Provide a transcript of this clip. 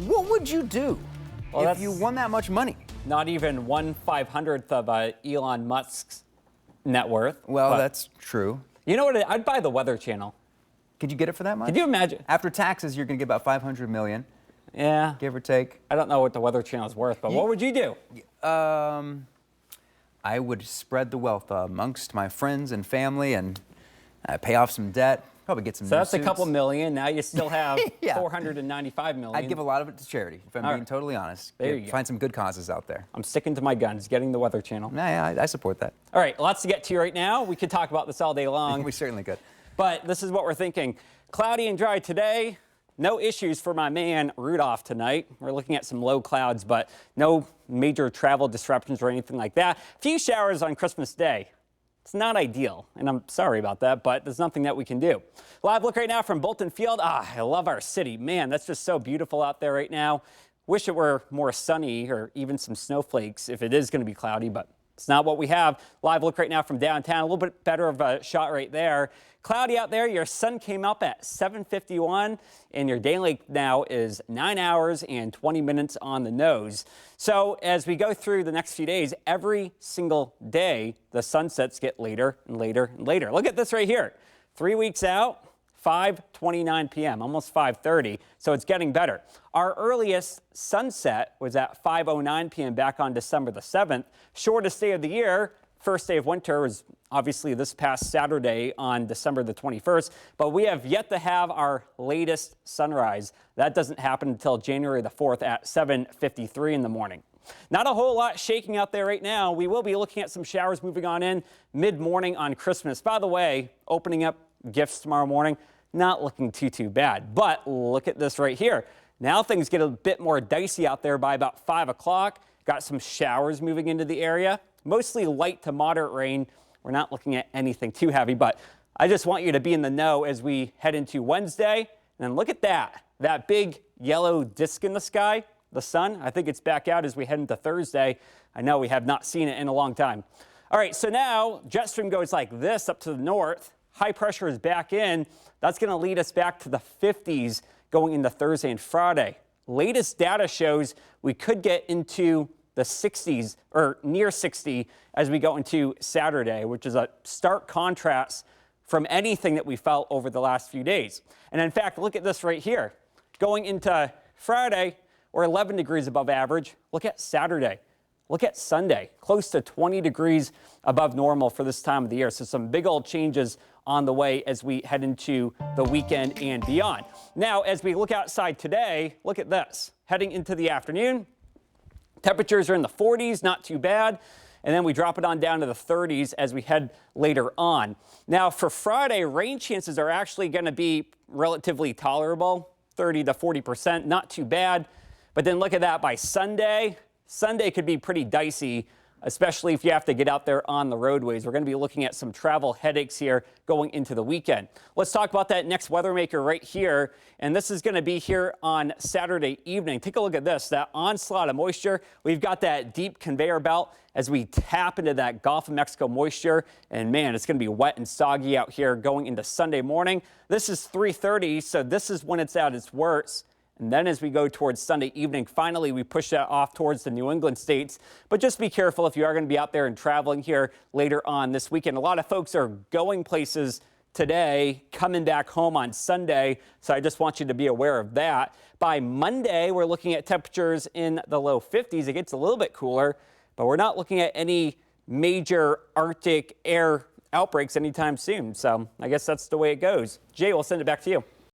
What would you do if you won that much money? Not even 1/500th of Elon Musk's net worth. Well, that's true. You know what? I'd buy the Weather Channel. Could you get it for that much? Could you imagine? After taxes, you're going to get about 500 million. Yeah. Give or take. I don't know what the Weather Channel is worth, but what would you do? I would spread the wealth amongst my friends and family and pay off some debt. Probably get some So new that's suits. a couple million. Now you still have Yeah. 495 million. I'd give a lot of it to charity, if I'm being totally honest. There you go. Find some good causes out there. I'm sticking to my guns, getting the Weather Channel. Yeah, I support that. All right, lots to get to right now. We could talk about this all day long. We certainly could. But this is what we're thinking. Cloudy and dry today. No issues for my man Rudolph tonight. We're looking at some low clouds, but no major travel disruptions or anything like that. A few showers on Christmas Day. It's not ideal, and I'm sorry about that, but there's nothing that we can do. Live look right now from Bolton Field. I love our city. Man, that's just so beautiful out there right now. Wish it were more sunny or even some snowflakes if it is going to be cloudy, but it's not what we have. Live look right now from downtown. A little bit better of a shot right there. Cloudy out there. Your sun came up at 7:51, and your daylight now is 9 hours and 20 minutes on the nose. So as we go through the next few days, every single day, the sunsets get later and later and later. Look at this right here. 3 weeks out, 5:29 p.m., almost 5:30, so it's getting better. Our earliest sunset was at 5:09 p.m. back on December the 7th. Shortest day of the year, first day of winter, was obviously this past Saturday on December the 21st, but we have yet to have our latest sunrise. That doesn't happen until January the 4th at 7:53 in the morning. Not a whole lot shaking out there right now. We will be looking at some showers moving on in mid-morning on Christmas. By the way, opening up gifts tomorrow morning, not looking too bad. But look at this right here. Now things get a bit more dicey out there by about 5 o'clock. Got some showers moving into the area. Mostly light to moderate rain. We're not looking at anything too heavy, but I just want you to be in the know as we head into Wednesday. And then look at that big yellow disc in the sky, the sun. I think it's back out as we head into Thursday. I know we have not seen it in a long time. All right, so now jet stream goes like this up to the north. High pressure is back in. That's going to lead us back to the 50s going into Thursday and Friday. Latest data shows we could get into the 60s or near 60 as we go into Saturday, which is a stark contrast from anything that we felt over the last few days. And in fact, look at this right here. Going into Friday, we're 11 degrees above average. Look at Saturday. Look at Sunday, close to 20 degrees above normal for this time of the year. So some big old changes on the way as we head into the weekend and beyond. Now, as we look outside today, look at this. Heading into the afternoon, temperatures are in the 40s, not too bad. And then we drop it on down to the 30s as we head later on. Now, for Friday, rain chances are actually going to be relatively tolerable, 30 to 40%, not too bad. But then look at that by Sunday. Sunday could be pretty dicey, especially if you have to get out there on the roadways. We're going to be looking at some travel headaches here going into the weekend. Let's talk about that next weather maker right here. And this is going to be here on Saturday evening. Take a look at this, that onslaught of moisture. We've got that deep conveyor belt as we tap into that Gulf of Mexico moisture. And man, it's going to be wet and soggy out here going into Sunday morning. This is 3:30, so this is when it's at its worst. And then as we go towards Sunday evening, finally we push that off towards the New England states. But just be careful if you are going to be out there and traveling here later on this weekend. A lot of folks are going places today, coming back home on Sunday. So I just want you to be aware of that. By Monday, we're looking at temperatures in the low 50s. It gets a little bit cooler, but we're not looking at any major Arctic air outbreaks anytime soon. So I guess that's the way it goes. Jay, we'll send it back to you.